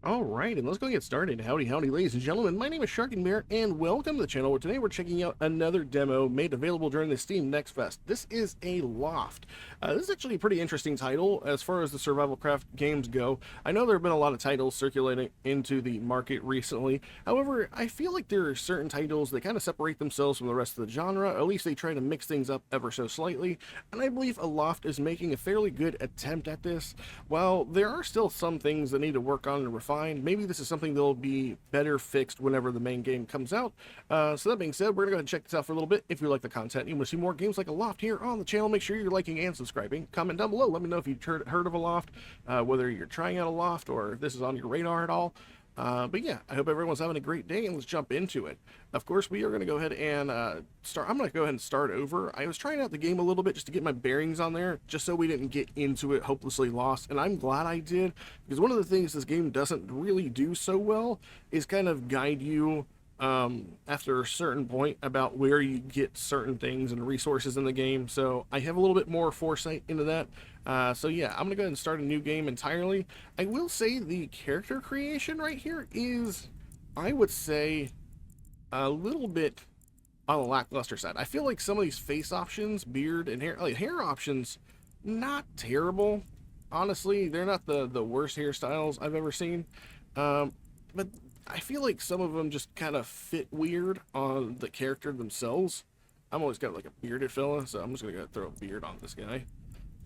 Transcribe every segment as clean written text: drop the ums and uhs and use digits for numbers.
Alright, and let's go get started. Howdy, howdy, ladies and gentlemen. My name is Sharkinbear, and welcome to the channel where today we're checking out another demo made available during the Steam Next Fest. This is Aloft. This is actually a pretty interesting title as far as the survival craft games go. I know there have been a lot of titles circulating into the market recently. However, I feel like there are certain titles that kind of separate themselves from the rest of the genre. At least they try to mix things up ever so slightly, and I believe Aloft is making a fairly good attempt at this. While there are still some things that need to work on and refine, maybe this is something that'll be better fixed whenever the main game comes out. So that being said, we're going to go ahead and check this out for a little bit. If you like the content and you want to see more games like Aloft here on the channel, make sure you're liking and subscribing. Comment down below. Let me know if you've heard of Aloft, whether you're trying out Aloft or if this is on your radar at all. But yeah, I hope everyone's having a great day, and let's jump into it. Of course, we are going to go ahead and start. I'm going to go ahead and start over. I was trying out the game a little bit just to get my bearings on there, just so we didn't get into it hopelessly lost, and I'm glad I did, because one of the things this game doesn't really do so well is kind of guide you after a certain point about where you get certain things and resources in the game. So I have a little bit more foresight into that. So yeah, I'm gonna go ahead and start a new game entirely. I will say the character creation right here is, I would say, a little bit on the lackluster side. I feel like some of these face options, beard and hair, like hair options, not terrible. Honestly, they're not the worst hairstyles I've ever seen. But I feel like some of them just kind of fit weird on the character themselves. I'm always got like a bearded fella, so I'm just gonna go throw a beard on this guy.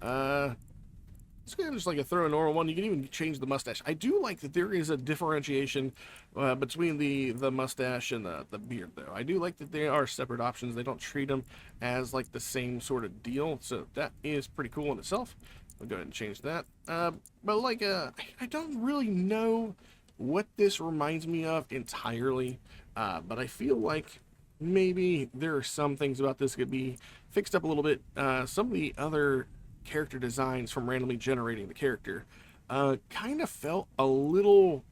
Let's go ahead and just like throw a normal one. You can even change the mustache. I do like that there is a differentiation between the mustache and the beard, though. I do like that they are separate options. They don't treat them as like the same sort of deal, so that is pretty cool in itself. I'll go ahead and change that. But like, I don't really know what this reminds me of entirely, but I feel like maybe there are some things about this could be fixed up a little bit. Some of the other character designs from randomly generating the character kind of felt a little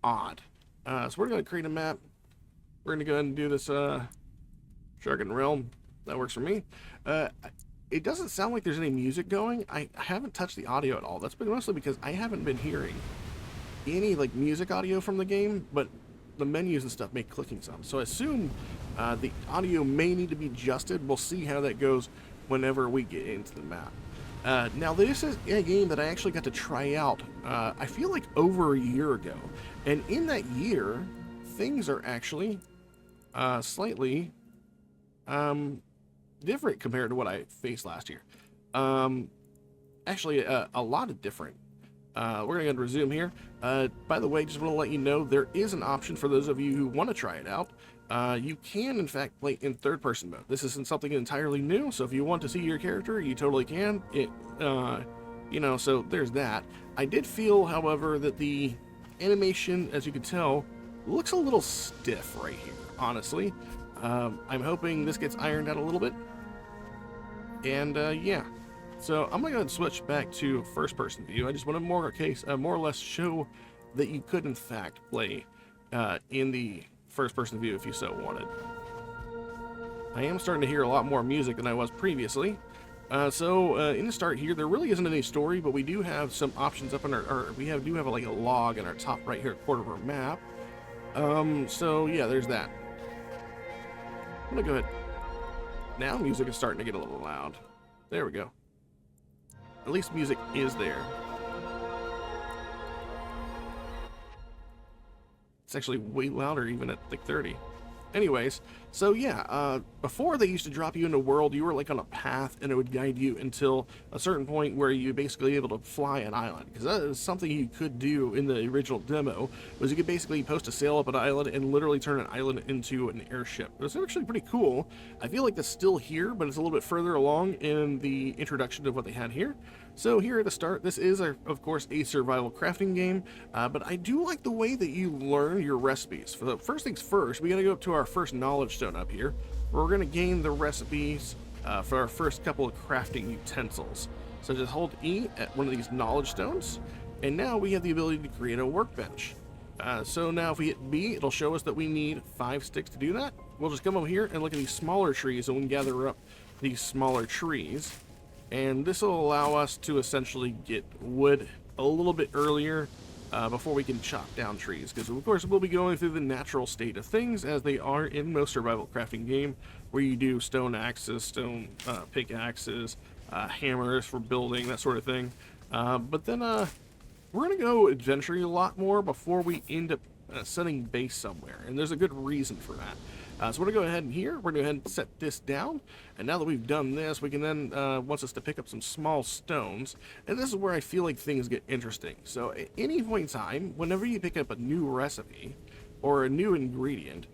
odd. So we're going to create a map. We're going to go ahead and do this Sharkin Realm. That works for me. It doesn't sound like there's any music going. I haven't touched the audio at all. That's been mostly because I haven't been hearing any like music audio from the game, but the menus and stuff make clicking sounds. So I assume the audio may need to be adjusted. We'll see how that goes whenever we get into the map. Now this is a game that I actually got to try out, I feel like over a year ago. And in that year, things are actually slightly different compared to what I faced last year. Actually, a lot of different. We're going to resume here. By the way, just want to let you know there is an option for those of you who want to try it out. You can, in fact, play in third-person mode. This isn't something entirely new, so if you want to see your character, you totally can. You know, so there's that. I did feel, however, that the animation, as you can tell, looks a little stiff right here, honestly. I'm hoping this gets ironed out a little bit. And, yeah. So I'm going to go ahead and switch back to first-person view. I just want to more or less show that you could, in fact, play in the first-person view if you so wanted. I am starting to hear a lot more music than I was previously. So in the start here, there really isn't any story, but we do have some options up in our, do have like a log in our top right here corner of our map. So yeah, there's that. I'm going to go ahead. Now music is starting to get a little loud. There we go. At least music is there. It's actually way louder even at like 30. Anyways, so yeah, before they used to drop you into a world, you were like on a path and it would guide you until a certain point where you basically able to fly an island. Because that is something you could do in the original demo, was you could basically post a sail up an island and literally turn an island into an airship. It was actually pretty cool. I feel like that's still here, but it's a little bit further along in the introduction of what they had here. So here at the start, this is, of course, a survival crafting game, but I do like the way that you learn your recipes. For the first things first, we got to go up to our first knowledge stone up here, where we're going to gain the recipes for our first couple of crafting utensils. So just hold E at one of these knowledge stones, and now we have the ability to create a workbench. So now if we hit B, it'll show us that we need 5 sticks to do that. We'll just come over here and look at these smaller trees, and we can gather up these smaller trees. And this will allow us to essentially get wood a little bit earlier before we can chop down trees, because of course we'll be going through the natural state of things as they are in most survival crafting game, where you do stone axes, stone pickaxes, hammers for building, that sort of thing. But then we're going to go adventuring a lot more before we end up setting base somewhere, and there's a good reason for that. So we're going to go ahead and we're going to go ahead and set this down, and now that we've done this, we can then, wants us to pick up some small stones, and this is where I feel like things get interesting. So at any point in time, whenever you pick up a new recipe, or a new ingredient,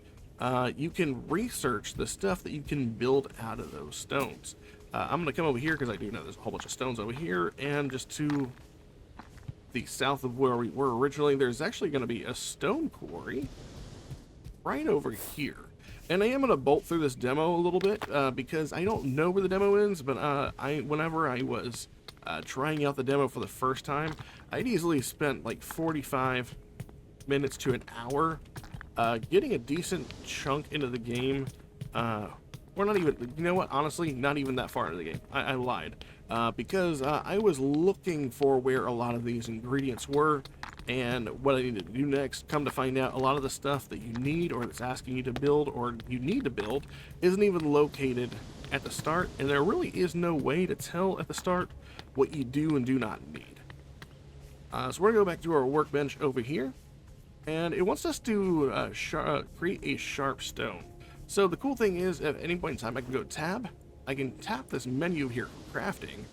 you can research the stuff that you can build out of those stones. I'm going to come over here, because I do know there's a whole bunch of stones over here, and just to the south of where we were originally, there's actually going to be a stone quarry right over here. And I am going to bolt through this demo a little bit, because I don't know where the demo ends, but whenever I was trying out the demo for the first time, I'd easily spent like 45 minutes to an hour getting a decent chunk into the game. Or not even, you know what, honestly, not even that far into the game. I lied. Because I was looking for where a lot of these ingredients were, and what I needed to do next. Come to find out, a lot of the stuff that you need, or that's asking you to build, or you need to build, isn't even located at the start, and there really is no way to tell at the start what you do and do not need. So we're going to go back to our workbench over here, and it wants us to create a sharp stone. So the cool thing is, at any point in time, I can go tab, I can tap this menu here for crafting,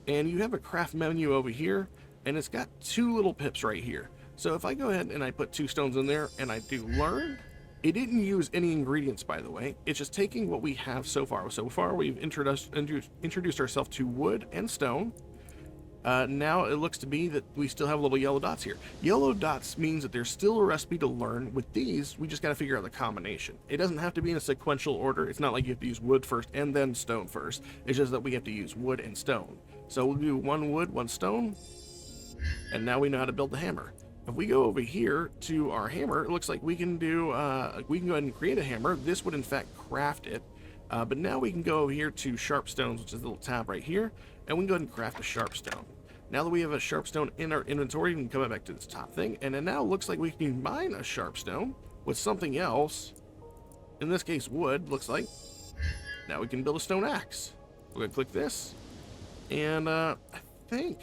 and you have a craft menu over here, and it's got two little pips right here. So if I go ahead and I put 2 stones in there and I do learn, it didn't use any ingredients, by the way. It's just taking what we have so far. So far we've introduced ourselves to wood and stone. Now it looks to be that we still have little yellow dots here. Yellow dots means that there's still a recipe to learn. With these, we just got to figure out the combination. It doesn't have to be in a sequential order. It's not like you have to use wood first and then stone first. It's just that we have to use wood and stone. So we'll do 1 wood, 1 stone, and now we know how to build the hammer. If we go over here to our hammer, it looks like we can do, we can go ahead and create a hammer. This would in fact craft it. But now we can go over here to sharp stones, which is the little tab right here, and we can go ahead and craft a sharp stone. Now that we have a sharp stone in our inventory, we can come back to this top thing, and it now looks like we can combine a sharp stone with something else. In this case, wood, looks like. Now we can build a stone axe. We're going to click this, and I think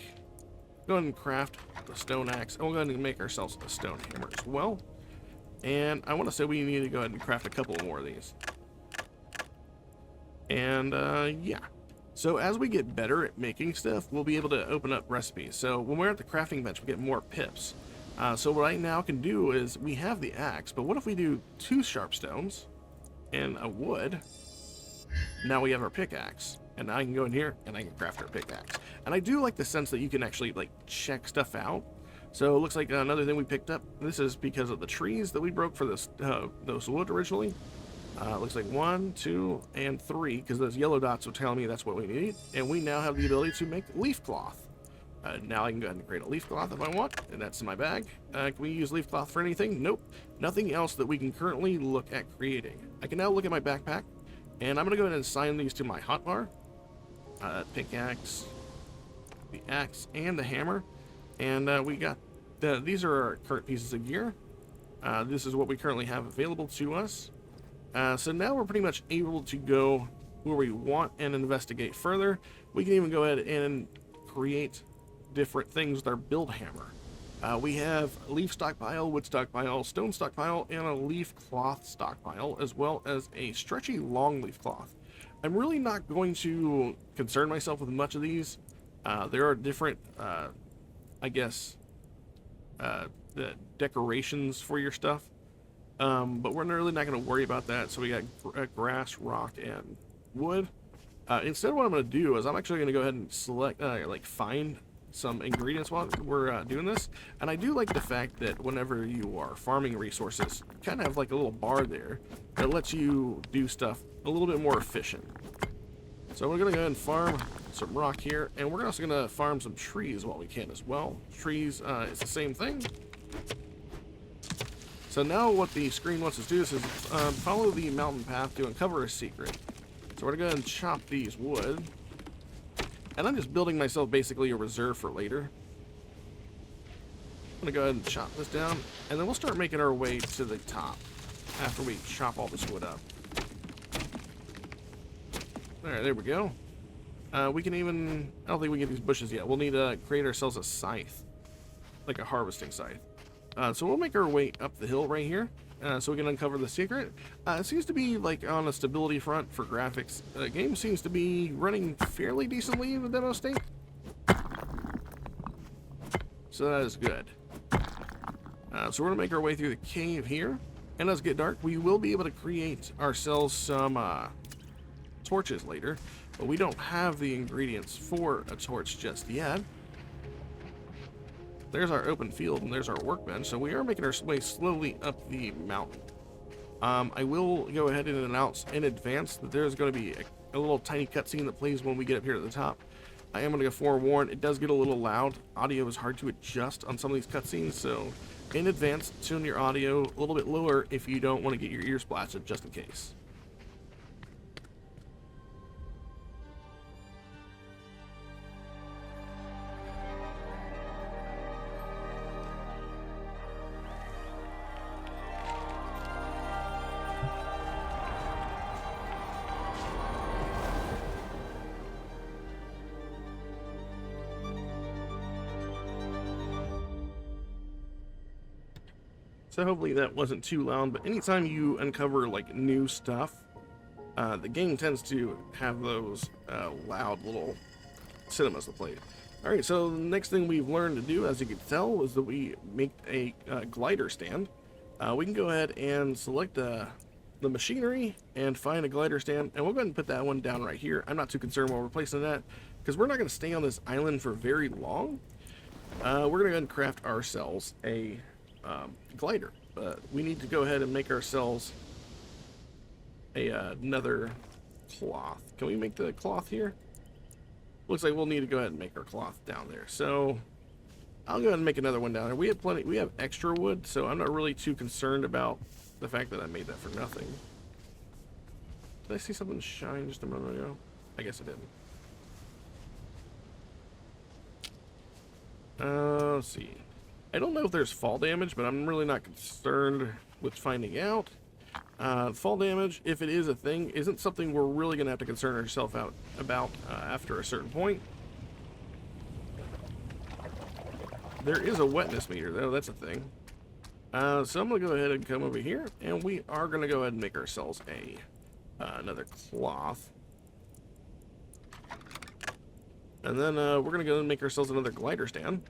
go ahead and craft the stone axe, and we'll go ahead and make ourselves a stone hammer as well. And I want to say we need to go ahead and craft a couple more of these. And yeah. So as we get better at making stuff, we'll be able to open up recipes. So when we're at the crafting bench, we get more pips. So what I now can do is, we have the axe, but what if we do 2 sharp stones and a wood? Now we have our pickaxe, and I can go in here and I can craft our pickaxe. And I do like the sense that you can actually like check stuff out. So it looks like another thing we picked up. This is because of the trees that we broke for this those wood originally. Looks like 1, 2, and 3, because those yellow dots will tell me that's what we need. And we now have the ability to make leaf cloth. Now I can go ahead and create a leaf cloth if I want, and that's in my bag. Can we use leaf cloth for anything? Nope. Nothing else that we can currently look at creating. I can now look at my backpack, and I'm going to go ahead and assign these to my hotbar. Pickaxe, the axe, and the hammer. And we got, these are our current pieces of gear. This is what we currently have available to us. So now we're pretty much able to go where we want and investigate further. We can even go ahead and create different things with our build hammer. We have a leaf stockpile, wood stockpile, stone stockpile, and a leaf cloth stockpile, as well as a stretchy long leaf cloth. I'm really not going to concern myself with much of these. There are different, I guess, the decorations for your stuff. But we're really not going to worry about that. So we got grass, rock, and wood. Instead, what I'm going to do is I'm actually going to go ahead and select, like find some ingredients while we're doing this. And I do like the fact that whenever you are farming resources, you kind of have like a little bar there that lets you do stuff a little bit more efficient. So we're going to go ahead and farm some rock here, and we're also going to farm some trees while we can as well. Trees, it's the same thing. So now what the screen wants us to do is follow the mountain path to uncover a secret. So we're going to go ahead and chop these wood. And I'm just building myself basically a reserve for later. I'm gonna go ahead and chop this down, and then we'll start making our way to the top after we chop all this wood up. Alright, there we go. We can even... I don't think we can get these bushes yet. We'll need to create ourselves a scythe. Like a harvesting scythe. So we'll make our way up the hill right here. So we can uncover the secret. It seems to be like on a stability front for graphics. The game seems to be running fairly decently in the demo state. So that is good. So we're going to make our way through the cave here. And as it gets dark, we will be able to create ourselves some torches later. But we don't have the ingredients for a torch just yet. There's our open field and there's our workbench. So we are making our way slowly up the mountain. I will go ahead and announce in advance that there's going to be a little tiny cutscene that plays when we get up here to the top. I am going to forewarn, it does get a little loud. Audio is hard to adjust on some of these cutscenes, so in advance, tune your audio a little bit lower if you don't want to get your ears blasted, just in case. So hopefully that wasn't too loud, but anytime you uncover like new stuff, the game tends to have those loud little cinemas to play. Alright, so the next thing we've learned to do, as you can tell, is that we make a glider stand. We can go ahead and select the machinery and find a glider stand, and we'll go ahead and put that one down right here. I'm not too concerned while we're placing that, because we're not going to stay on this island for very long. We're going to go ahead and craft ourselves a glider, but we need to go ahead and make ourselves another cloth. Can we make the cloth here? Looks like we'll need to go ahead and make our cloth down there. So I'll go ahead and make another one down there. We have plenty. We have extra wood, so I'm not really too concerned about the fact that I made that for nothing. Did I see something shine just a moment ago? I guess I didn't. Let's see. I don't know if there's fall damage, but I'm really not concerned with finding out. Fall damage, if it is a thing, isn't something we're really going to have to concern ourselves about after a certain point. There is a wetness meter, though. That's a thing. So I'm going to go ahead and come over here, and we are going to go ahead and make ourselves another cloth. And then we're going to go and make ourselves another glider stand.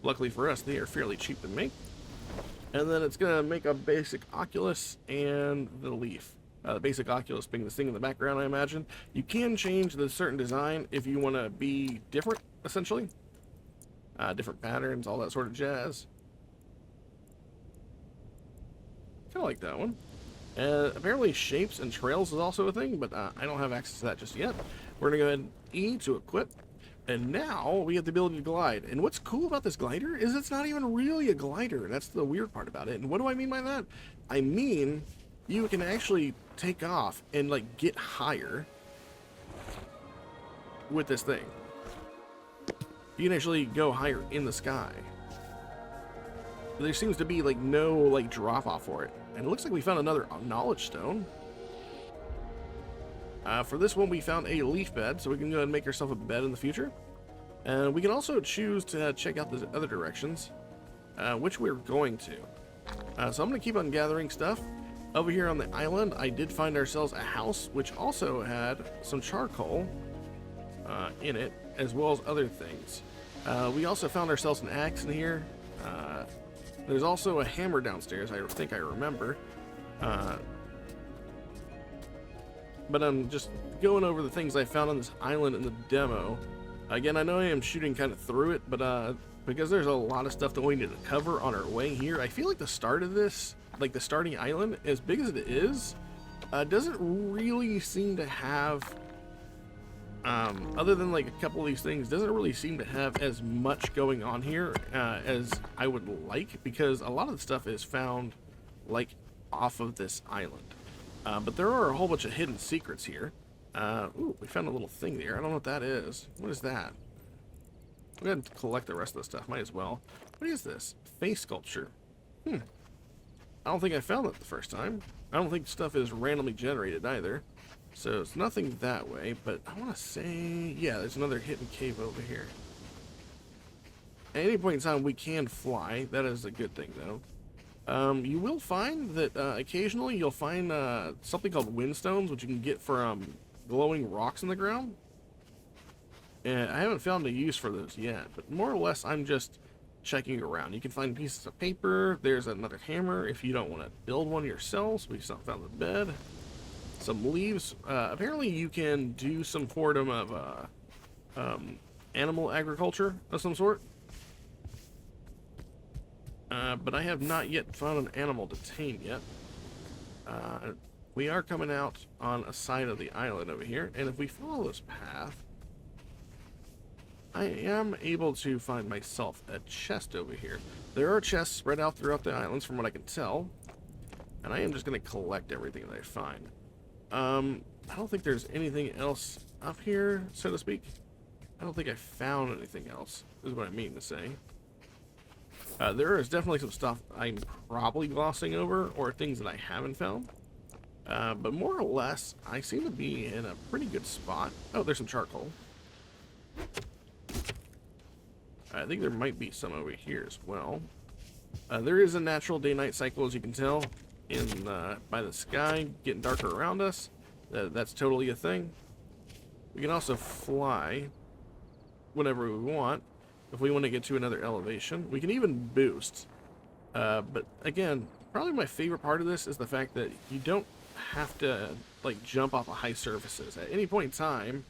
Luckily for us, they are fairly cheap to make. And then it's going to make a basic oculus and the leaf. The basic oculus being this thing in the background, I imagine. You can change the certain design if you want to be different, essentially. Different patterns, all that sort of jazz. Kind of like that one. Apparently shapes and trails is also a thing, but I don't have access to that just yet. We're going to go ahead and E to equip. And now we have the ability to glide. And what's cool about this glider is it's not even really a glider. That's the weird part about it. And what do I mean by that? I mean, you can actually take off and like get higher with this thing. You can actually go higher in the sky. There seems to be like no like drop off for it. And it looks like we found another knowledge stone. For this one, we found a leaf bed, so we can go ahead and make ourselves a bed in the future. And we can also choose to check out the other directions, which we're going to. So I'm going to keep on gathering stuff. Over here on the island, I did find ourselves a house, which also had some charcoal in it, as well as other things. We also found ourselves an axe in here. There's also a hammer downstairs, I think I remember. But I'm just going over the things I found on this island in the demo. Again, I know I am shooting kind of through it, but because there's a lot of stuff that we need to cover on our way here, I feel like the start of this, like the starting island, as big as it is, doesn't really seem to have, other than like a couple of these things, doesn't really seem to have as much going on here as I would like, because a lot of the stuff is found like off of this island. But there are a whole bunch of hidden secrets here. Ooh, we found a little thing there. I don't know what that is. What is that? I'll go ahead and collect the rest of the stuff. Might as well. What is this? Face sculpture. I don't think I found that the first time. I don't think stuff is randomly generated either. So it's nothing that way, but I want to say, yeah, there's another hidden cave over here. At any point in time, we can fly. That is a good thing, though. You will find that occasionally you'll find something called windstones, which you can get from glowing rocks in the ground. And I haven't found a use for those yet, but more or less I'm just checking around. You can find pieces of paper. There's another hammer if you don't want to build one yourselves. We found the bed. Some leaves. Apparently you can do some form of animal agriculture of some sort. But I have not yet found an animal to tame yet. We are coming out on a side of the island over here, and if we follow this path, I am able to find myself a chest over here. There are chests spread out throughout the islands from what I can tell, and I am just going to collect everything that I find. I don't think there's anything else up here, so to speak. I don't think I found anything else, is what I mean to say. There is definitely some stuff I'm probably glossing over, or things that I haven't found. But more or less, I seem to be in a pretty good spot. Oh, there's some charcoal. I think there might be some over here as well. There is a natural day-night cycle, as you can tell, by the sky getting darker around us. That's totally a thing. We can also fly whenever we want. If we want to get to another elevation, we can even boost. But again, probably my favorite part of this is the fact that you don't have to like jump off of high surfaces. At any point in time,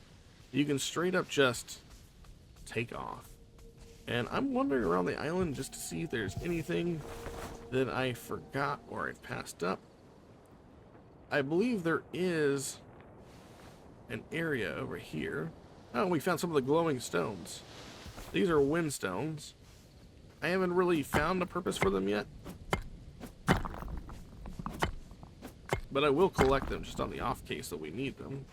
you can straight up just take off. And I'm wandering around the island just to see if there's anything that I forgot or I passed up. I believe there is an area over here. Oh, we found some of the glowing stones. These are wind stones. I haven't really found a purpose for them yet, but I will collect them just on the off case that we need them.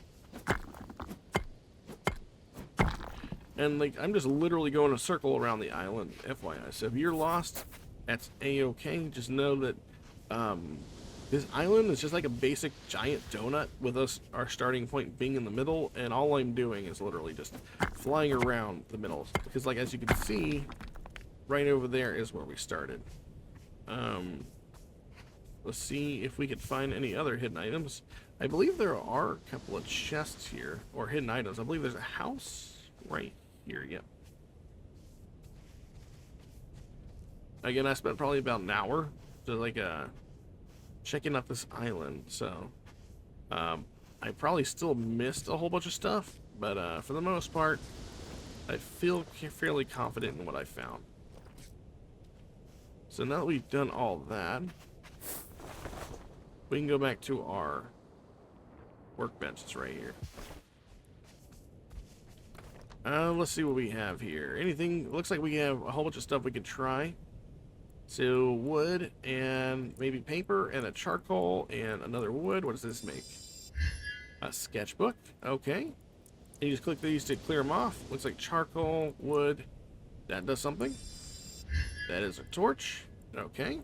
And like, I'm just literally going a circle around the island, FYI. So if you're lost, that's a-okay. Just know that this island is just like a basic giant donut with our starting point being in the middle, and all I'm doing is literally just flying around the middle. Because like, as you can see, right over there is where we started. Let's see if we could find any other hidden items. I believe there are a couple of chests here, or hidden items. I believe there's a house right here, yep. Again, I spent probably about an hour just like checking out this island, so I probably still missed a whole bunch of stuff, but for the most part, I feel fairly confident in what I found. So now that we've done all that, we can go back to our workbench. It's right here. Let's see what we have here. Anything, looks like we have a whole bunch of stuff we can try. So wood and maybe paper and a charcoal and another wood. What does this make? A sketchbook. Okay. And you just click these to clear them off. Looks like charcoal, wood. That does something. That is a torch. Okay.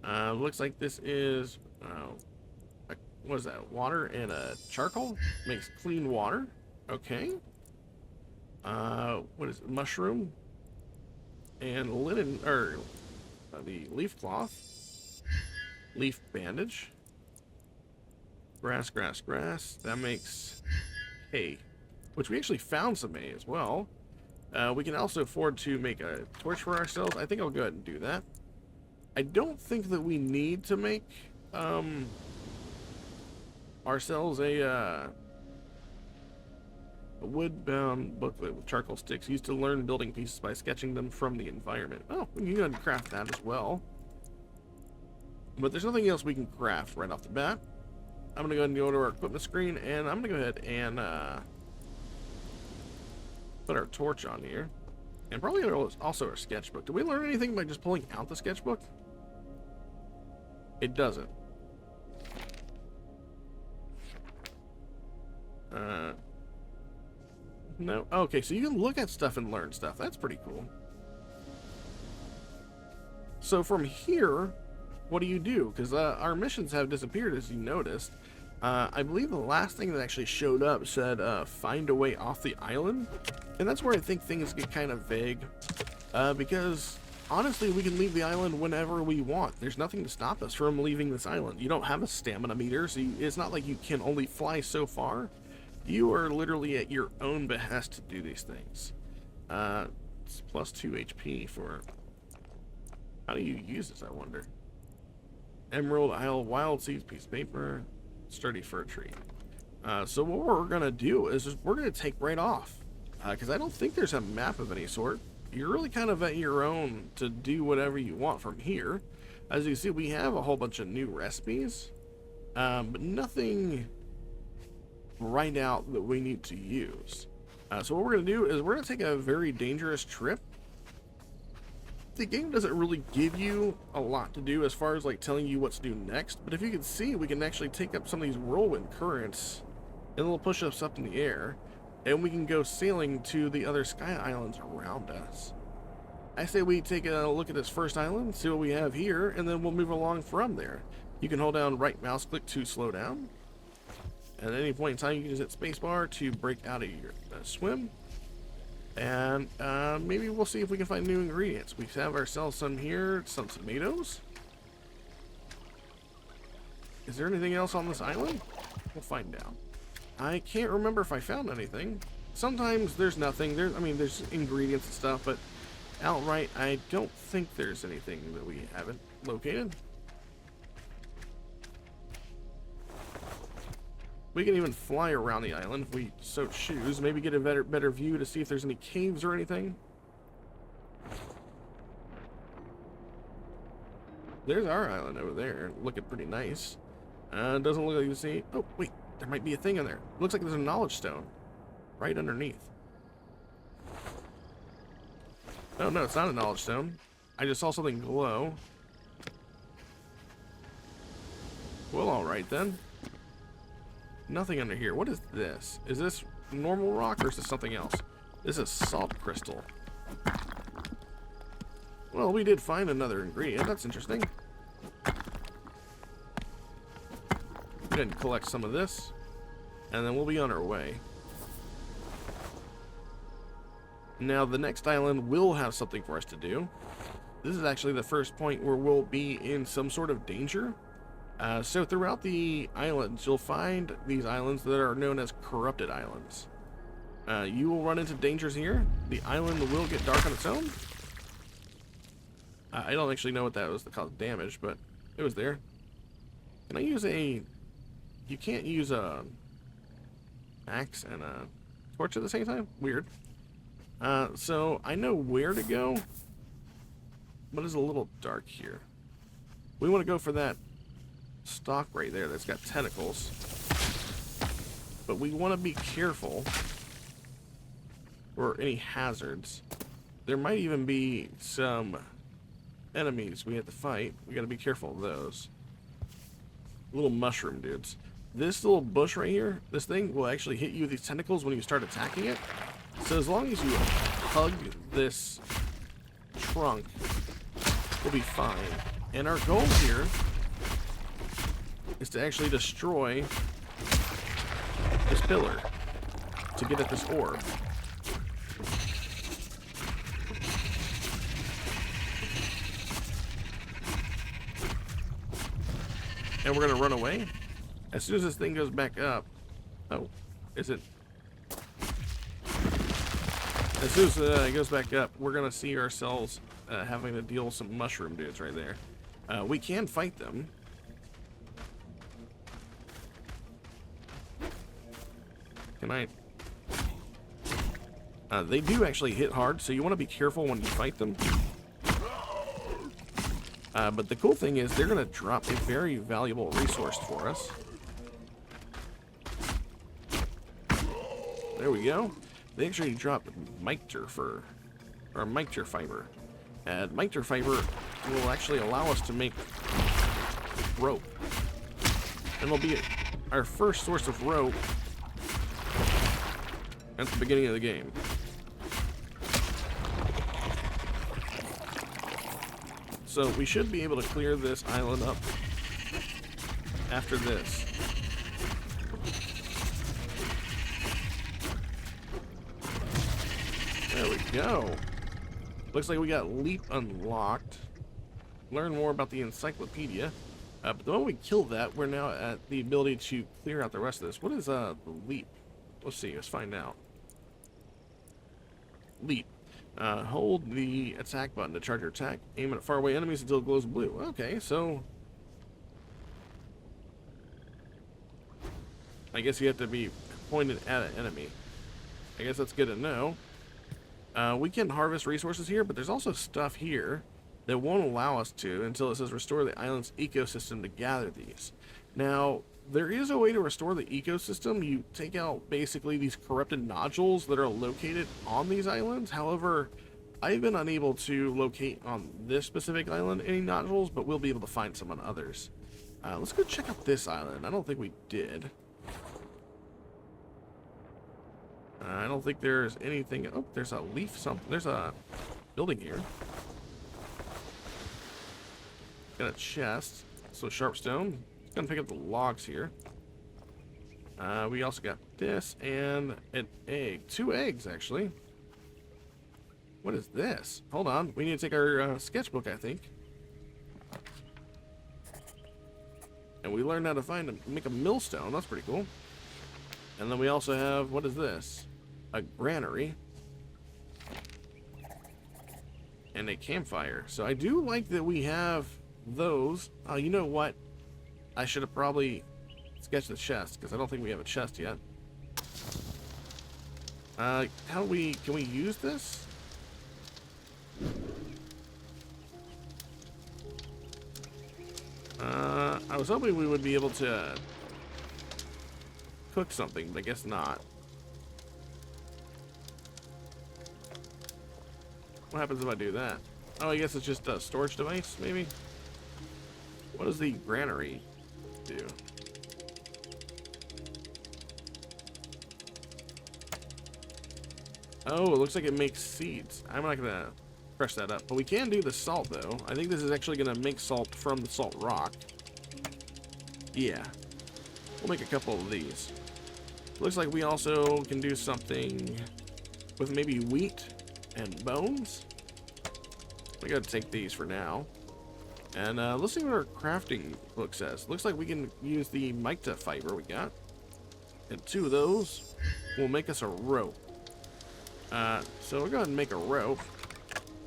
Looks like this is, what is that? Water and a charcoal? Makes clean water. Okay. What is it? Mushroom and linen, or the leaf cloth, leaf bandage, grass. That makes hay, which we actually found some hay as well. We can also afford to make a torch for ourselves. I think I'll go ahead and do that. I don't think that we need to make ourselves a wood-bound booklet with charcoal sticks used to learn building pieces by sketching them from the environment. Oh, we can go ahead and craft that as well. But there's nothing else we can craft right off the bat. I'm going to go ahead and go to our equipment screen, and I'm going to go ahead and put our torch on here. And probably also our sketchbook. Did we learn anything by just pulling out the sketchbook? It doesn't. No? Okay, so you can look at stuff and learn stuff. That's pretty cool. So from here, what do? Because our missions have disappeared, as you noticed. I believe the last thing that actually showed up said, find a way off the island. And that's where I think things get kind of vague. Because, honestly, we can leave the island whenever we want. There's nothing to stop us from leaving this island. You don't have a stamina meter, so it's not like you can only fly so far. You are literally at your own behest to do these things. It's plus 2 HP for... How do you use this, I wonder? Emerald Isle, wild seeds, piece of paper, sturdy fir tree. So what we're gonna do is we're gonna take right off, because I don't think there's a map of any sort. You're really kind of at your own to do whatever you want from here. As you see, we have a whole bunch of new recipes, but nothing right out that we need to use. So what we're gonna do is we're gonna take a very dangerous trip. The game doesn't really give you a lot to do as far as like telling you what to do next, but if you can see, we can actually take up some of these whirlwind currents and they'll push us up in the air, and we can go sailing to the other sky islands around us. I say we take a look at this first island, see what we have here, and then we'll move along from there. You can hold down right mouse click to slow down, and at any point in time you can just hit spacebar to break out of your swim. And maybe we'll see if we can find new ingredients. We have ourselves some here, some tomatoes. Is there anything else on this island? We'll find out. I can't remember if I found anything. Sometimes there's nothing. There's ingredients and stuff, but outright, I don't think there's anything that we haven't located. We can even fly around the island if we so choose. Maybe get a better view to see if there's any caves or anything. There's our island over there, looking pretty nice. Doesn't look like you see. Oh wait, there might be a thing in there. Looks like there's a knowledge stone right underneath. Oh no, it's not a knowledge stone. I just saw something glow. Well, all right then. Nothing under here. What is this? Is this normal rock or is this something else? This is salt crystal. Well, we did find another ingredient. That's interesting. Go ahead and collect some of this, and then we'll be on our way. Now, the next island will have something for us to do. This is actually the first point where we'll be in some sort of danger. So throughout the islands, you'll find these islands that are known as corrupted islands. You will run into dangers here. The island will get dark on its own. I don't actually know what that was that caused damage, but it was there. Can I use a... You can't use a axe and a torch at the same time? Weird. So I know where to go, but it's a little dark here. We want to go for that stalk right there that's got tentacles, but we want to be careful for any hazards. There might even be some enemies we have to fight. We got to be careful of those little mushroom dudes. This little bush right here, this thing will actually hit you with these tentacles when you start attacking it. So as long as you hug this trunk, we'll be fine. And our goal here is to actually destroy this pillar to get at this orb. And we're gonna run away. As soon as this thing goes back up. Oh, is it? As soon as it goes back up, we're gonna see ourselves having to deal with some mushroom dudes right there. We can fight them. Can I? They do actually hit hard, so you want to be careful when you fight them. But the cool thing is they're going to drop a very valuable resource for us. There we go. They actually dropped micter fiber. And micter fiber will actually allow us to make rope. And it'll be our first source of rope at the beginning of the game. So we should be able to clear this island up after this. There we go. Looks like we got Leap unlocked. Learn more about the encyclopedia. But the moment we kill that, we're now at the ability to clear out the rest of this. What is the Leap? Let's see. Let's find out. Leap. Hold the attack button to charge your attack. Aim at faraway enemies until it glows blue. Okay, so I guess you have to be pointed at an enemy. I guess that's good to know. We can harvest resources here, but there's also stuff here that won't allow us to until it says restore the island's ecosystem to gather these. Now, there is a way to restore the ecosystem. You take out basically these corrupted nodules that are located on these islands. However, I've been unable to locate on this specific island any nodules, but we'll be able to find some on others. Let's go check out this island. I don't think we did. I don't think there's anything. Oh, there's a leaf. There's a building here. Got a chest. So sharp stone. Gonna pick up the logs here. We also got this and an egg. 2 eggs, actually. What is this? Hold on. We need to take our sketchbook, I think. And we learned how to make a millstone. That's pretty cool. And then we also have, what is this? A granary. And a campfire. So I do like that we have those. Oh, you know what? I should have probably sketched the chest, because I don't think we have a chest yet. Can we use this? I was hoping we would be able to cook something, but I guess not. What happens if I do that? Oh, I guess it's just a storage device, maybe? What does the granary do? Oh, it looks like it makes seeds. I'm not gonna press that up, but we can do the salt though. I think this is actually gonna make salt from the salt rock. Yeah, we'll make a couple of these. Looks like we also can do something with maybe wheat and bones. We gotta take these for now. And let's see what our crafting book says. Looks like we can use the Micta fiber we got. And 2 of those will make us a rope. So we're going to make a rope.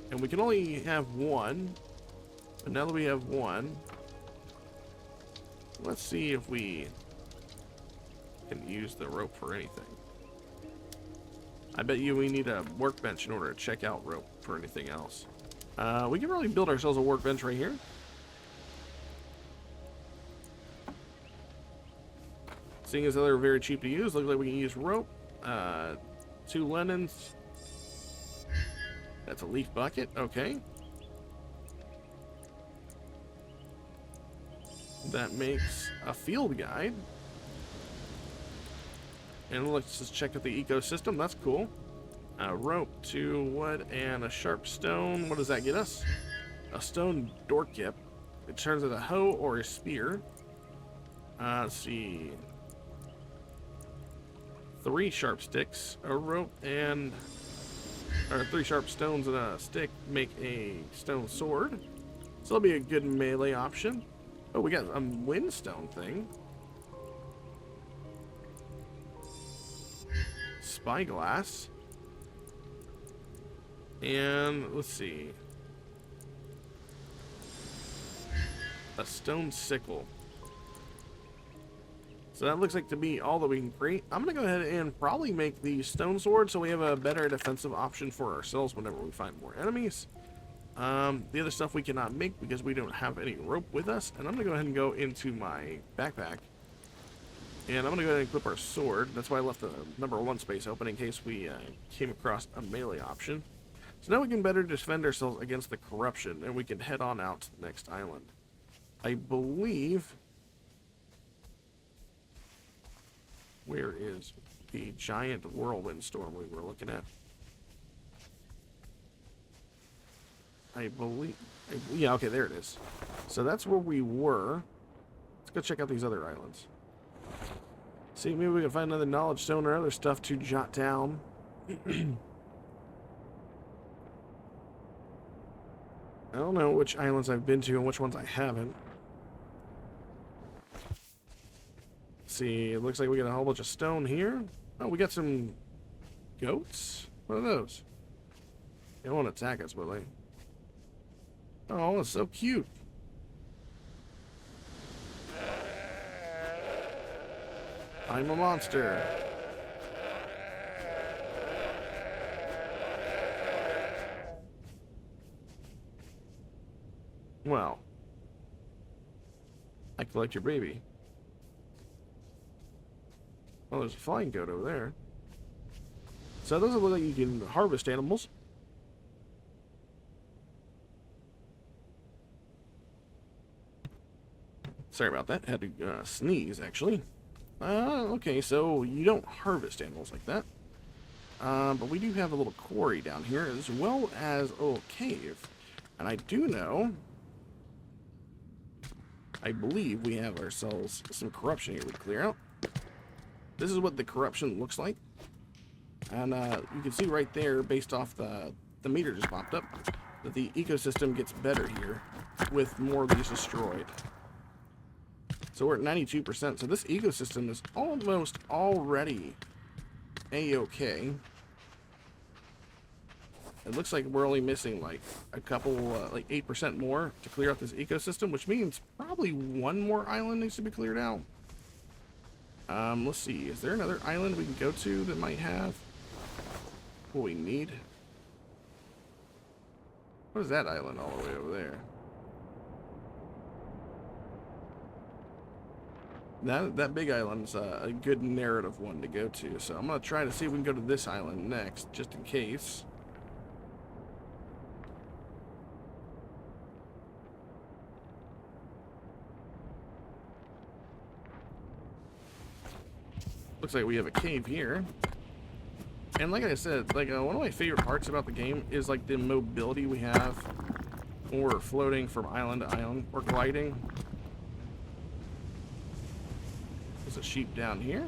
And we can only have 1. But now that we have 1, let's see if we can use the rope for anything. I bet you we need a workbench in order to check out rope for anything else. We can really build ourselves a workbench right here. Seeing as though they're very cheap to use, looks like we can use rope. 2 linens. That's a leaf bucket. Okay. That makes a field guide. And let's just check out the ecosystem. That's cool. Rope, 2 wood, and a sharp stone. What does that get us? A stone door kip. It turns into a hoe or a spear. Let's see. 3 sharp sticks, a rope, and 3 sharp stones and a stick make a stone sword. So that'll be a good melee option. Oh, we got a windstone thing. Spyglass. And let's see. A stone sickle. So that looks like to be all that we can create. I'm going to go ahead and probably make the stone sword so we have a better defensive option for ourselves whenever we find more enemies. The other stuff we cannot make because we don't have any rope with us. And I'm going to go ahead and go into my backpack. And I'm going to go ahead and equip our sword. That's why I left the number 1 space open in case we came across a melee option. So now we can better defend ourselves against the corruption, and we can head on out to the next island. I believe... Where is the giant whirlwind storm we were looking at. I believe... yeah, okay, there it is. So that's where we were. Let's go check out these other islands. See, maybe we can find another knowledge stone or other stuff to jot down. I don't know which islands I've been to and which ones I haven't. See, it looks like we got a whole bunch of stone here. Oh, we got some goats? What are those? They won't attack us, will they? Oh, it's so cute. I'm a monster. Well, I collect your baby. Oh, there's a flying goat over there. So it doesn't look like you can harvest animals. Sorry about that. Had to sneeze, actually. Okay, so you don't harvest animals like that. But we do have a little quarry down here, as well as a little cave. And I do know... I believe we have ourselves some corruption here we clear out. This is what the corruption looks like. And you can see right there, based off the meter just popped up, that the ecosystem gets better here with more of these destroyed. So we're at 92%. So this ecosystem is almost already A-okay. It looks like we're only missing like a couple, like 8% more to clear out this ecosystem, which means probably one more island needs to be cleared out. Let's see. Is there another island we can go to that might have what we need? What is that island all the way over there? That big island's a good narrative one to go to, so I'm going to try to see if we can go to this island next, just in case. Looks like we have a cave here. And like I said, like one of my favorite parts about the game is like the mobility we have when we're floating from island to island or gliding. There's a sheep down here.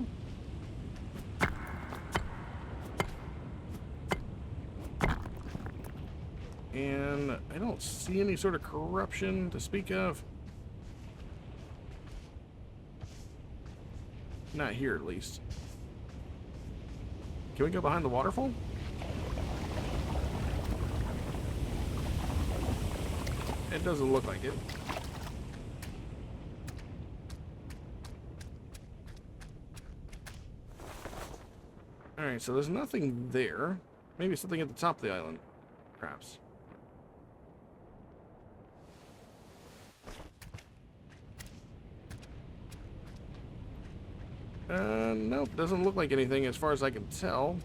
And I don't see any sort of corruption to speak of. Not here, at least. Can we go behind the waterfall? It doesn't look like it. Alright, so there's nothing there. Maybe something at the top of the island, perhaps. Nope, doesn't look like anything as far as I can tell.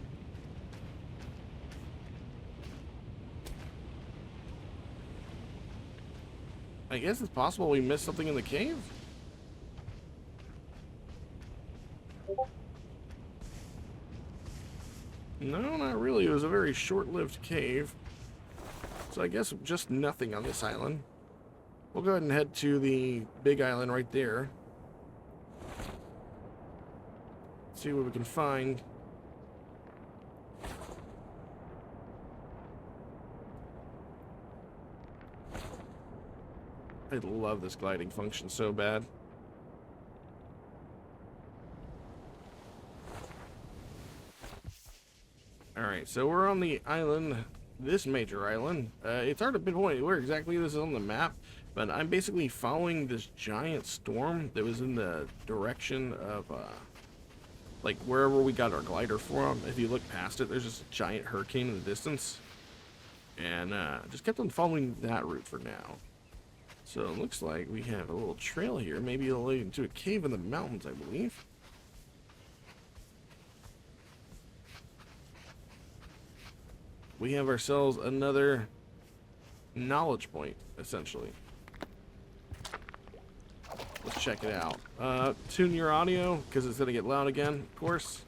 I guess it's possible we missed something in the cave? No, not really. It was a very short-lived cave. So I guess just nothing on this island. We'll go ahead and head to the big island right there. See what we can find. I love this gliding function so bad. Alright, so we're on the island, this major island. It's hard to pinpoint where exactly this is on the map, but I'm basically following this giant storm that was in the direction of, like, wherever we got our glider from. If you look past it, there's just a giant hurricane in the distance. And just kept on following that route for now. So it looks like we have a little trail here. Maybe it'll lead into a cave in the mountains, I believe. We have ourselves another knowledge point, essentially. Let's check it out. Tune your audio, because it's going to get loud again, of course.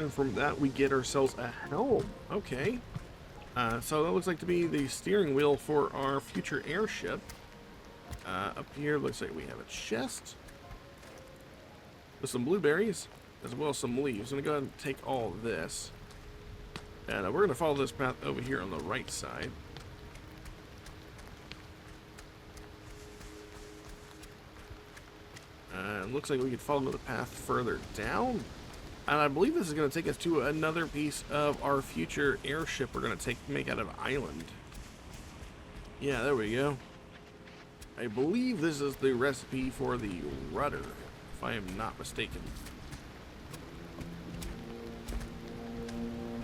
And from that, we get ourselves a helm. Okay. So that looks like to be the steering wheel for our future airship. Up here, looks like we have a chest with some blueberries, as well as some leaves. I'm going to go ahead and take all of this. And we're going to follow this path over here on the right side. Looks like we could follow the path further down. And I believe this is going to take us to another piece of our future airship we're going to make out of island. Yeah, there we go. I believe this is the recipe for the rudder, if I am not mistaken.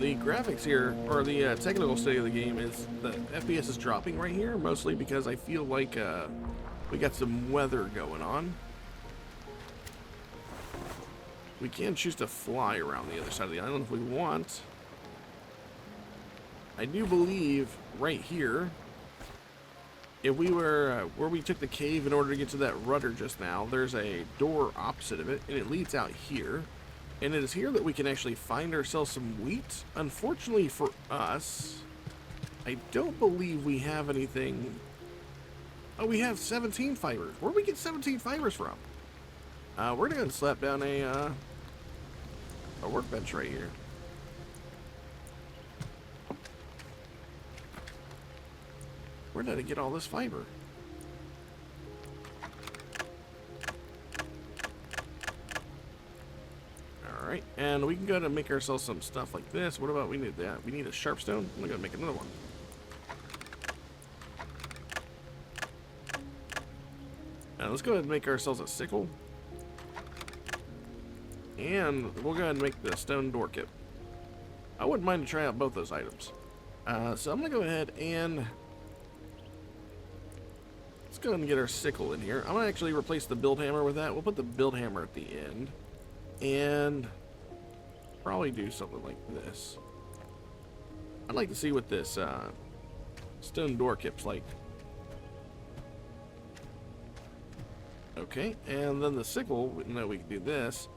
The graphics here, or the technical state of the game, is the FPS is dropping right here, mostly because I feel like we got some weather going on. We can choose to fly around the other side of the island if we want. I do believe right here, if we were where we took the cave in order to get to that rudder just now, there's a door opposite of it, and it leads out here. And it is here that we can actually find ourselves some wheat. Unfortunately for us, I don't believe we have anything. Oh, we have 17 fibers. Where do we get 17 fibers from? We're going to slap down a workbench right here. Where did I get all this fiber? Alright, and we can go ahead and make ourselves some stuff like this. What about we need that? We need a sharp stone. I'm going to make another one. Now let's go ahead and make ourselves a sickle. And we'll go ahead and make the stone door kit. I wouldn't mind to try out both those items. So I'm going to go ahead and let's go ahead and get our sickle in here. I'm going to actually replace the build hammer with that. We'll put the build hammer at the end. And probably do something like this. I'd like to see what this stone door kit's like. Okay, and then the sickle, we know we can do this.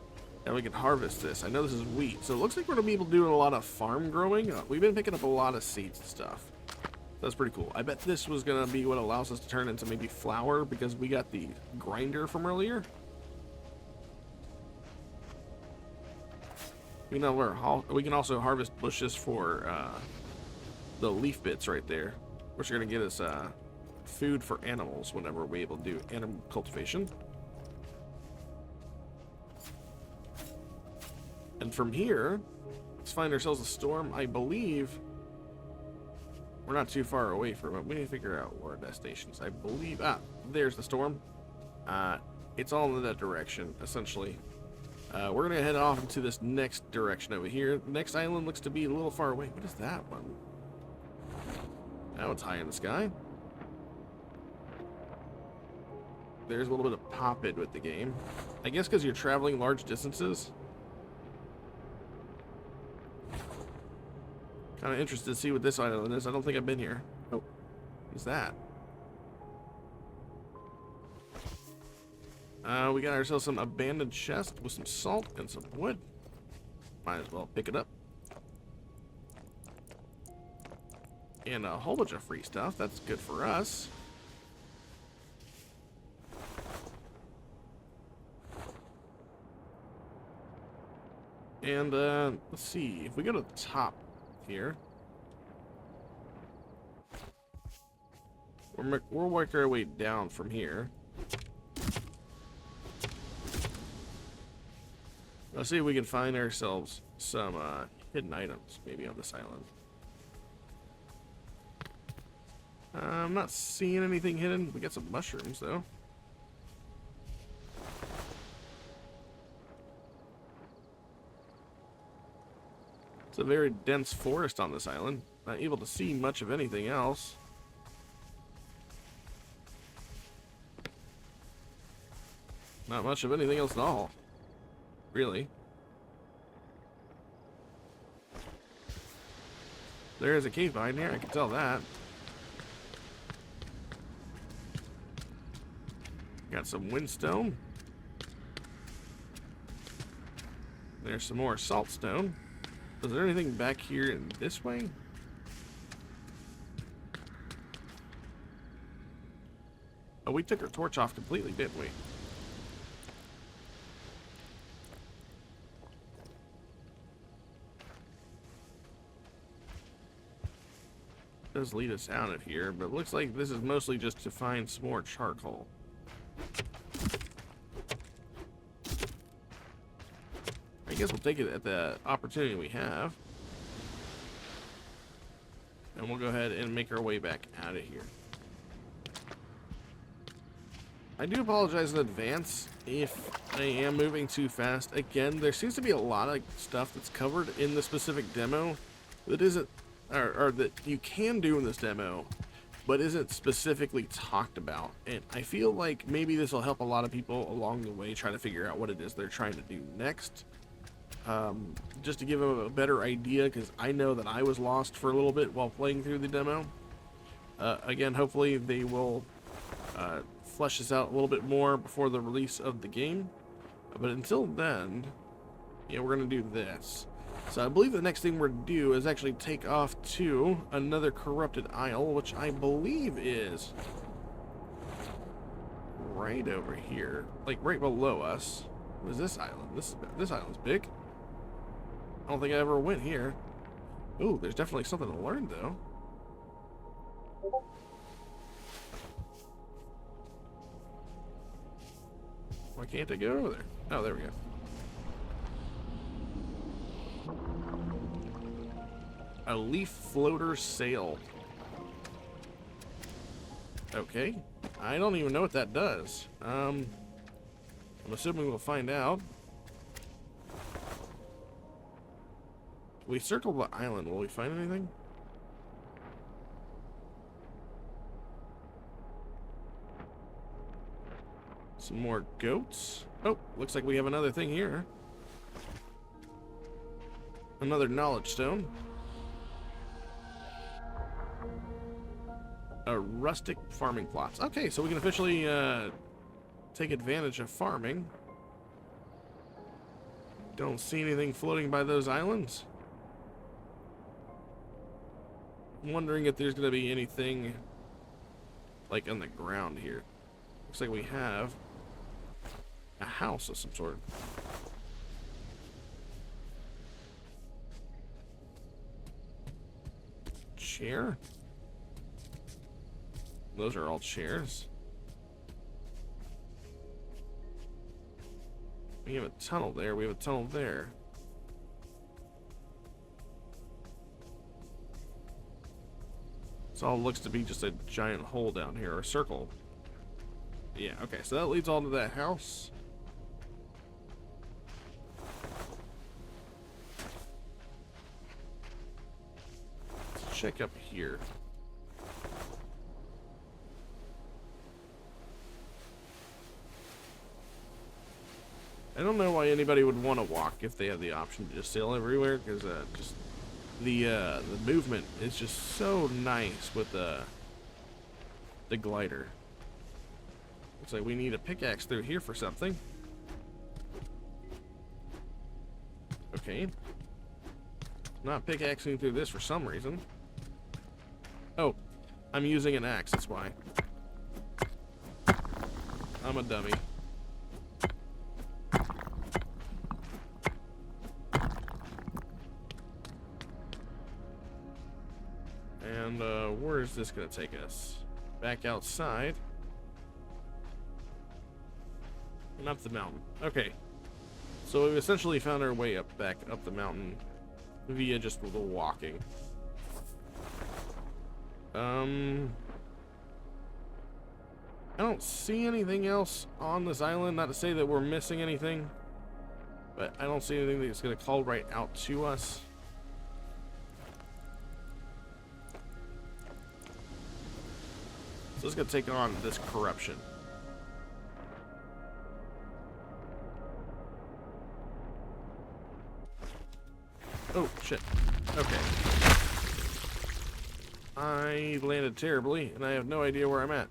And we can harvest this. I know this is wheat, so it looks like we're going to be able to do a lot of farm growing. We've been picking up a lot of seeds and stuff. That's pretty cool. I bet this was going to be what allows us to turn into maybe flour, because we got the grinder from earlier. We can also harvest bushes for the leaf bits right there, which are going to get us food for animals whenever we're able to do animal cultivation. And from here, let's find ourselves a storm. I believe we're not too far away from it. We need to figure out where our destination is. I believe, there's the storm. It's all in that direction, essentially. We're gonna head off into this next direction over here. The next island looks to be a little far away. What is that one? Now it's high in the sky. There's a little bit of pop-it with the game. I guess because you're traveling large distances. Kind of interested to see what this island is. I don't think I've been here. Oh, what's that? We got ourselves some abandoned chest with some salt and some wood. Might as well pick it up. And a whole bunch of free stuff. That's good for us. And let's see. If we go to the top here, we'll work our way down from here. Let's see if we can find ourselves some hidden items, maybe on this island. I'm not seeing anything hidden. We got some mushrooms, though. It's a very dense forest on this island. Not able to see much of anything else. Not much of anything else at all. Really. There is a cave behind here, I can tell that. Got some windstone. There's some more saltstone. Is there anything back here in this way? Oh, we took our torch off completely, didn't we? Does lead us out of here, but it looks like this is mostly just to find some more charcoal. I guess we'll take it at the opportunity we have. And we'll go ahead and make our way back out of here. I do apologize in advance if I am moving too fast. Again, there seems to be a lot of stuff that's covered in the specific demo that isn't, or that you can do in this demo, but isn't specifically talked about. And I feel like maybe this will help a lot of people along the way try to figure out what it is they're trying to do next. Just to give them a better idea, because I know that I was lost for a little bit while playing through the demo. Again, hopefully they will flesh this out a little bit more before the release of the game. But until then, yeah, we're going to do this. So I believe the next thing we're going to do is actually take off to another corrupted isle, which I believe is right over here, like right below us. What is this island? This island's big. I don't think I ever went here. Ooh, there's definitely something to learn, though. Why can't I go over there? Oh, there we go. A leaf floater sail. Okay. I don't even know what that does. I'm assuming we'll find out. We circled the island. Will we find anything? Some more goats. Oh, looks like we have another thing here. Another knowledge stone. A rustic farming plots. Okay, so we can officially take advantage of farming. Don't see anything floating by those islands. I'm wondering if there's going to be anything like on the ground here. Looks like we have a house of some sort. Chair? Those are all chairs. We have a tunnel there. We have a tunnel there. This all looks to be just a giant hole down here, or a circle. Yeah, okay, so that leads on to that house. Let's check up here. I don't know why anybody would want to walk if they have the option to just sail everywhere, because just the movement is just so nice with the glider. Looks like we need a pickaxe through here for something. Okay. Not pickaxing through this for some reason. Oh, I'm using an axe, that's why. I'm a dummy. And where is this going to take us? Back outside. And up the mountain. Okay. So we've essentially found our way back up the mountain via just the walking. I don't see anything else on this island. Not to say that we're missing anything, but I don't see anything that's going to call right out to us. So let's go take on this corruption. Oh, shit. Okay. I landed terribly, and I have no idea where I'm at.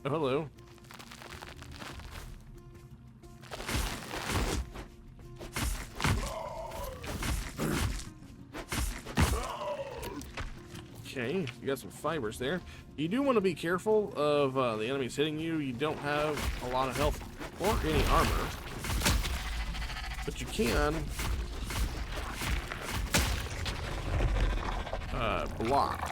Oh, hello. Okay, you got some fibers there. You do want to be careful of the enemies hitting you. You don't have a lot of health or any armor, but you can block.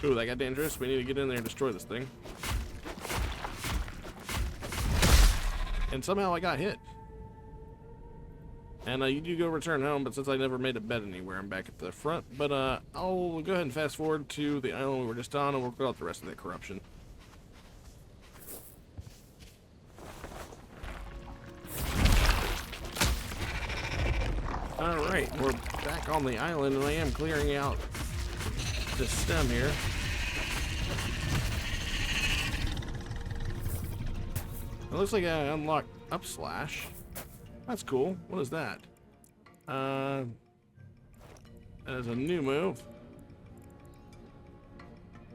Ooh, that got dangerous. We need to get in there and destroy this thing. And somehow I got hit. And you do go return home, but since I never made a bed anywhere, I'm back at the front. But I'll go ahead and fast forward to the island we were just on, and we'll clear out the rest of the corruption. Alright, we're back on the island, and I am clearing out this stem here. It looks like I unlocked upslash. That's cool. What is that? That is a new move.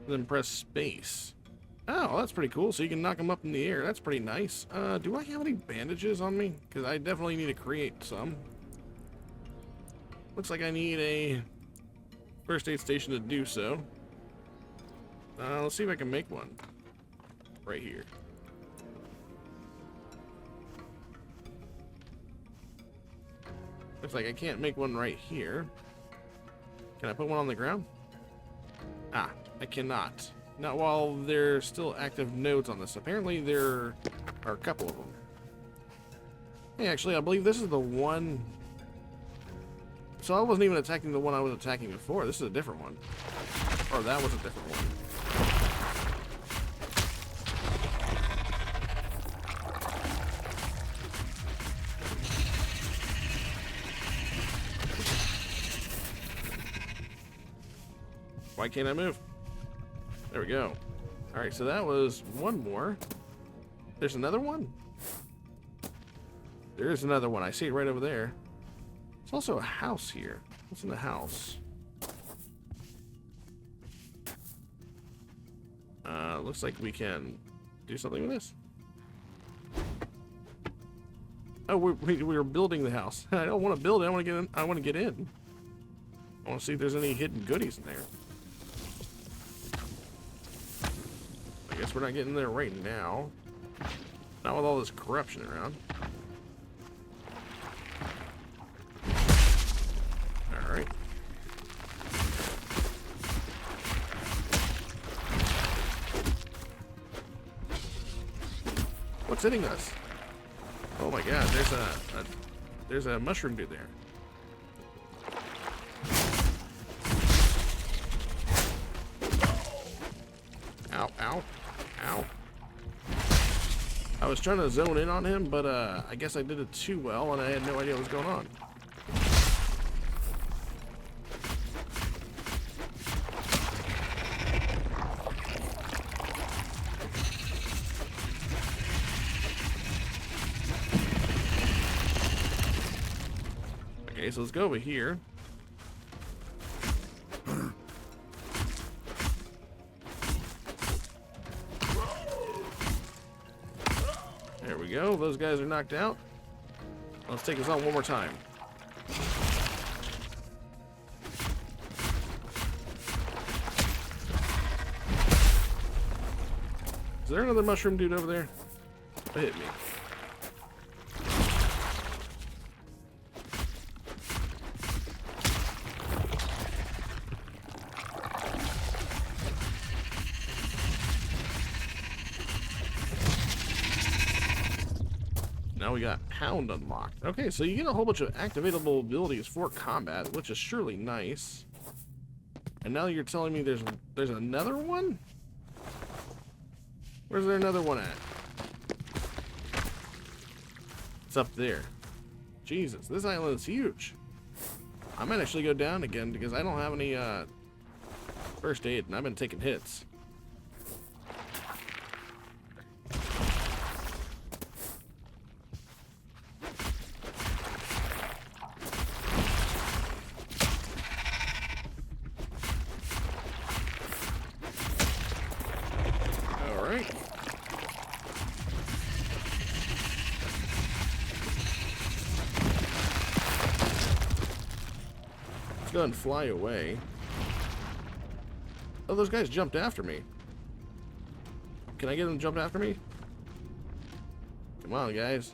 Then press space. Oh, that's pretty cool. So you can knock them up in the air. That's pretty nice. Do I have any bandages on me? Because I definitely need to create some. Looks like I need a first aid station to do so. Let's see if I can make one. Right here. Looks like I can't make one right here. Can I put one on the ground? Ah, I cannot. Not while there's still active nodes on this. Apparently there are a couple of them. Hey, actually, I believe this is the one. So I wasn't even attacking the one I was attacking before. This is a different one. Or that was a different one. Why can't I move? There we go. Alright, so that was one more. There's another one? There is another one. I see it right over there. There's also a house here. What's in the house? Looks like we can do something with this. Oh, we were building the house. I don't want to build it. I want to get in. I want to get in. I want to see if there's any hidden goodies in there. I guess we're not getting there right now. Not with all this corruption around. Alright. What's hitting us? Oh my god, there's a mushroom dude there. Ow, ow, ow. I was trying to zone in on him, but I guess I did it too well and I had no idea what was going on. Okay, so let's go over here. There we go. Those guys are knocked out. Let's take this on one more time. Is there another mushroom dude over there? That hit me. Now we got Hound unlocked. Okay, so you get a whole bunch of activatable abilities for combat, which is surely nice. And now you're telling me there's another one? Where's there another one at? It's up there. Jesus, this island is huge. I might actually go down again because I don't have any first aid and I've been taking hits. go ahead and fly away. Oh, those guys jumped after me. Can I get them to jump after me? Come on, guys.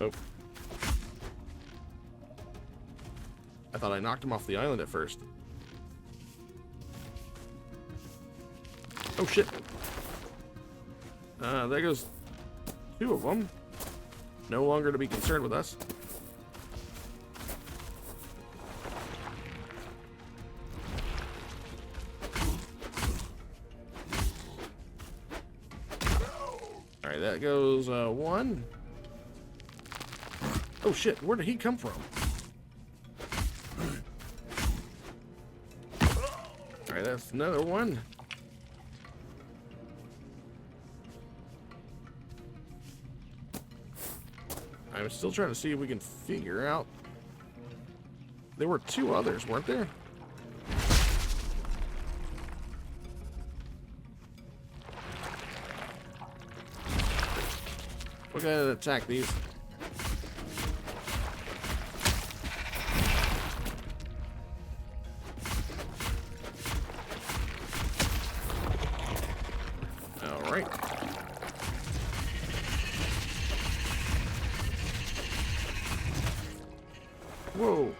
Oh. I thought I knocked him off the island at first. Oh, shit. There goes two of them. No longer to be concerned with us. Alright, that goes one. Oh shit, where did he come from? Alright, that's another one. I'm still trying to see if we can figure out. There were two others, weren't there? We're gonna attack these. Alright. Whoa.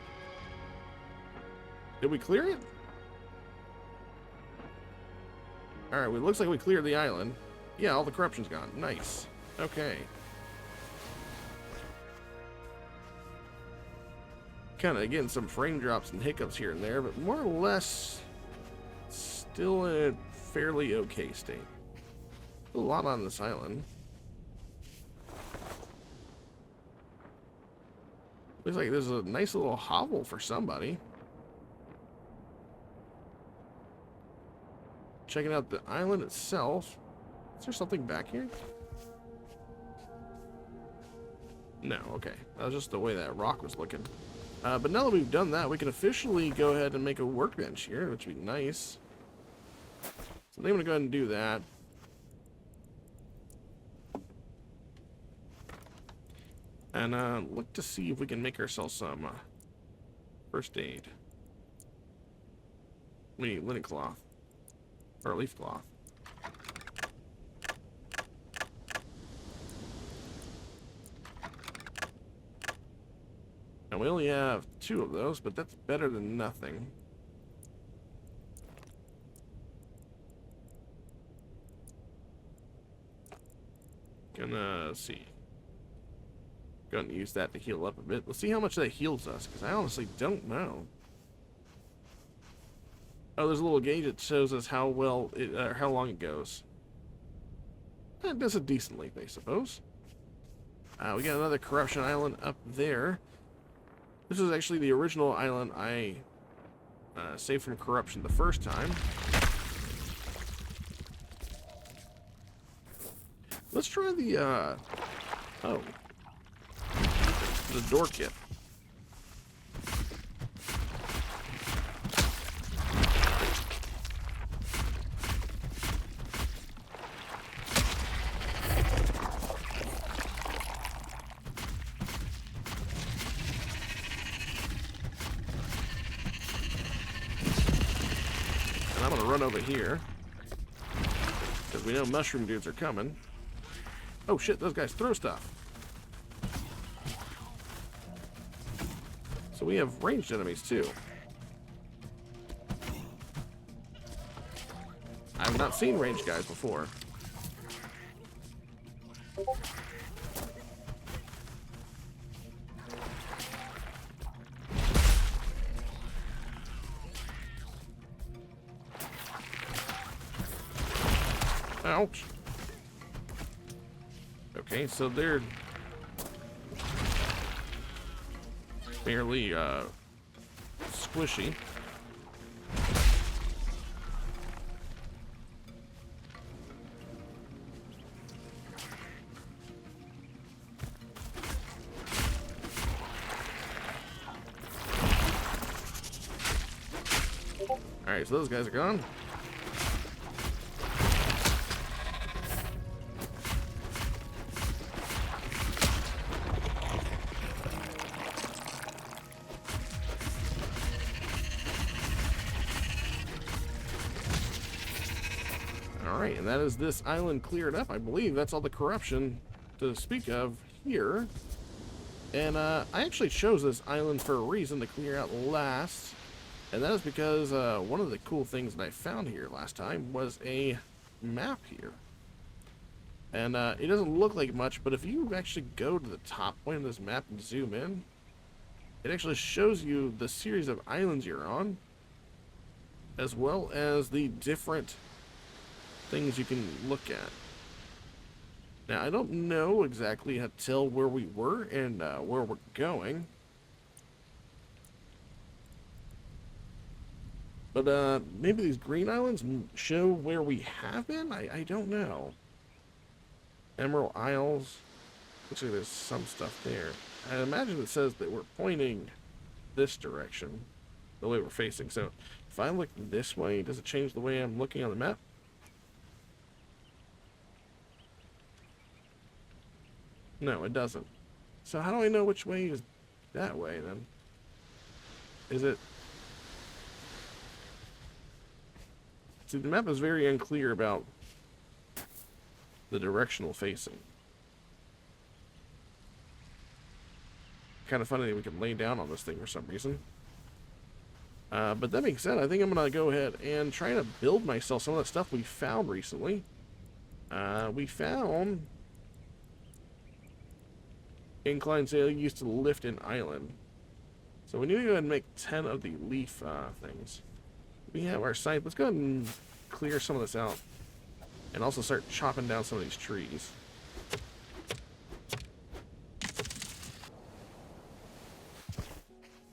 Did we clear it? Alright, well, it looks like we cleared the island. Yeah, all the corruption's gone. Nice. Okay. Kind of getting some frame drops and hiccups here and there, but more or less still in a fairly okay state. A lot on this island. Looks like there's a nice little hovel for somebody. Checking out the island itself. Is there something back here? No, okay. That was just the way that rock was looking. But now that we've done that, we can officially go ahead and make a workbench here, which would be nice. So I'm going to go ahead and do that. And look to see if we can make ourselves some first aid. We need linen cloth. Or leaf cloth. And we only have 2 of those, but that's better than nothing. Gonna see. Gonna use that to heal up a bit. Let's see how much that heals us, because I honestly don't know. Oh, there's a little gauge that shows us how well it, how long it goes. That does it decently, I suppose. We got another corruption island up there. This is actually the original island I saved from corruption the first time. Let's try the, the door kit. And I'm gonna run over here because we know mushroom dudes are coming. Oh shit, those guys throw stuff. So we have ranged enemies too. I've not seen ranged guys before. Ouch. Okay, so they're fairly squishy. Alright, so those guys are gone. Alright, and that is this island cleared up. I believe that's all the corruption to speak of here. And I actually chose this island for a reason to clear out last. And that is because one of the cool things that I found here last time was a map here. And it doesn't look like much, but if you actually go to the top point of this map and zoom in, it actually shows you the series of islands you're on, as well as the different things you can look at. Now, I don't know exactly how to tell where we were and where we're going. But maybe these green islands show where we have been? I don't know. Emerald Isles. Looks like there's some stuff there. I imagine it says that we're pointing this direction, the way we're facing. So if I look this way, does it change the way I'm looking on the map? No, it doesn't. So how do I know which way is that way then? Is it... See, the map is very unclear about the directional facing. Kind of funny that we can lay down on this thing for some reason. But that being said, I think I'm going to go ahead and try to build myself some of that stuff we found recently. We found incline sail used to lift an island. So we need to go ahead and make 10 of the leaf things. We have our site. Let's go ahead and clear some of this out. And also start chopping down some of these trees.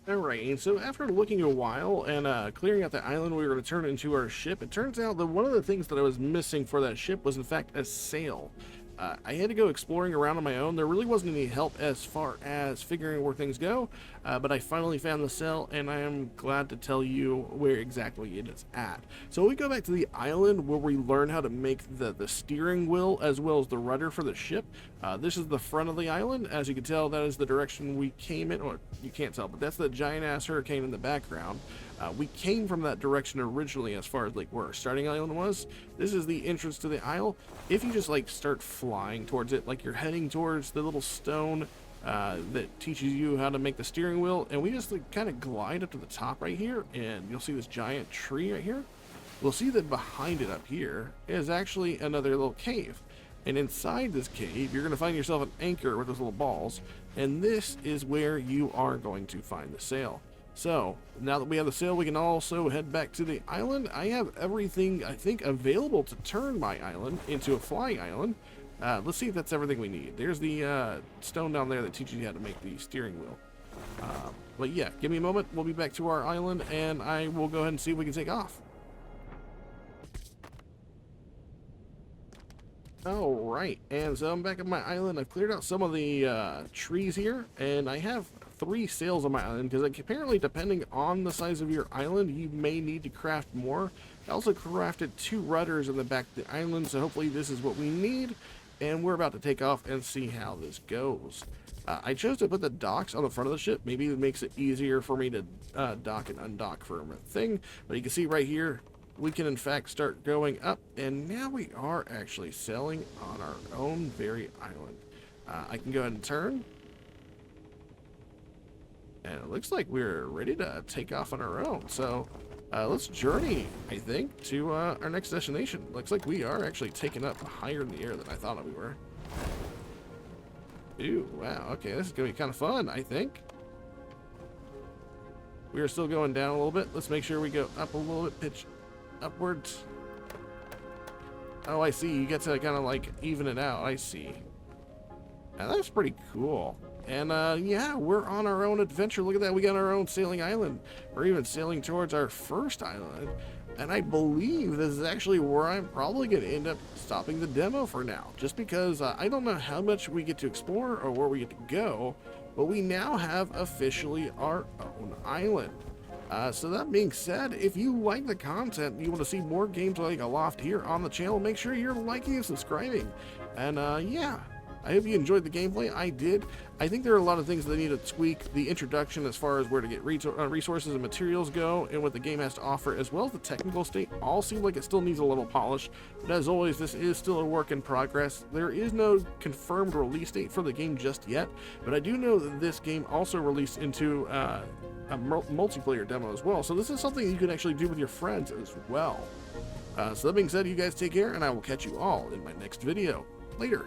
Alright, and so after looking a while and clearing out the island we were going to turn into our ship, it turns out that one of the things that I was missing for that ship was in fact a sail. I had to go exploring around on my own. There really wasn't any help as far as figuring where things go, but I finally found the sail, and I am glad to tell you where exactly it is at. So we go back to the island where we learn how to make the steering wheel as well as the rudder for the ship. This is the front of the island. As you can tell, that is the direction we came in. Or you can't tell, but that's the giant-ass hurricane in the background. We came from that direction originally as far as like where our starting island was. This is the entrance to the isle. If you just like start flying towards it, like you're heading towards the little stone that teaches you how to make the steering wheel, and we just like kind of glide up to the top right here, and you'll see this giant tree right here. We'll see that behind it up here is actually another little cave. And inside this cave, you're going to find yourself an anchor with those little balls, and this is where you are going to find the sail. So, now that we have the sail, we can also head back to the island. I have everything, I think, available to turn my island into a flying island. Let's see if that's everything we need. There's the stone down there that teaches you how to make the steering wheel. But yeah, give me a moment. We'll be back to our island, and I will go ahead and see if we can take off. Alright, and so I'm back at my island. I've cleared out some of the trees here, and I have 3 sails on my island, because apparently depending on the size of your island, you may need to craft more. I also crafted 2 rudders in the back of the island, so hopefully this is what we need, and we're about to take off and see how this goes. I chose to put the docks on the front of the ship. Maybe it makes it easier for me to dock and undock for a thing, but you can see right here, we can in fact start going up, and now we are actually sailing on our own very island. I can go ahead and turn, and it looks like we're ready to take off on our own. So let's journey, I think, to our next destination. Looks like we are actually taking up higher in the air than I thought we were. Ooh, wow, okay, this is gonna be kind of fun, I think. We are still going down a little bit. Let's make sure we go up a little bit, pitch upwards. Oh, I see. You get to kind of like even it out. I see. Now that's pretty cool. And yeah, we're on our own adventure. Look at that. We got our own sailing island. We're even sailing towards our first island. And I believe this is actually where I'm probably going to end up stopping the demo for now. Just because I don't know how much we get to explore or where we get to go. But we now have officially our own island. So that being said, if you like the content and you want to see more games like Aloft here on the channel, make sure you're liking and subscribing. And yeah, I hope you enjoyed the gameplay. I did. I think there are a lot of things that need to tweak. The introduction as far as where to get resources and materials go, and what the game has to offer, as well as the technical state, all seem like it still needs a little polish. But as always, this is still a work in progress. There is no confirmed release date for the game just yet, but I do know that this game also released into a multiplayer demo as well. So this is something you can actually do with your friends as well. So that being said, you guys take care, and I will catch you all in my next video. Later.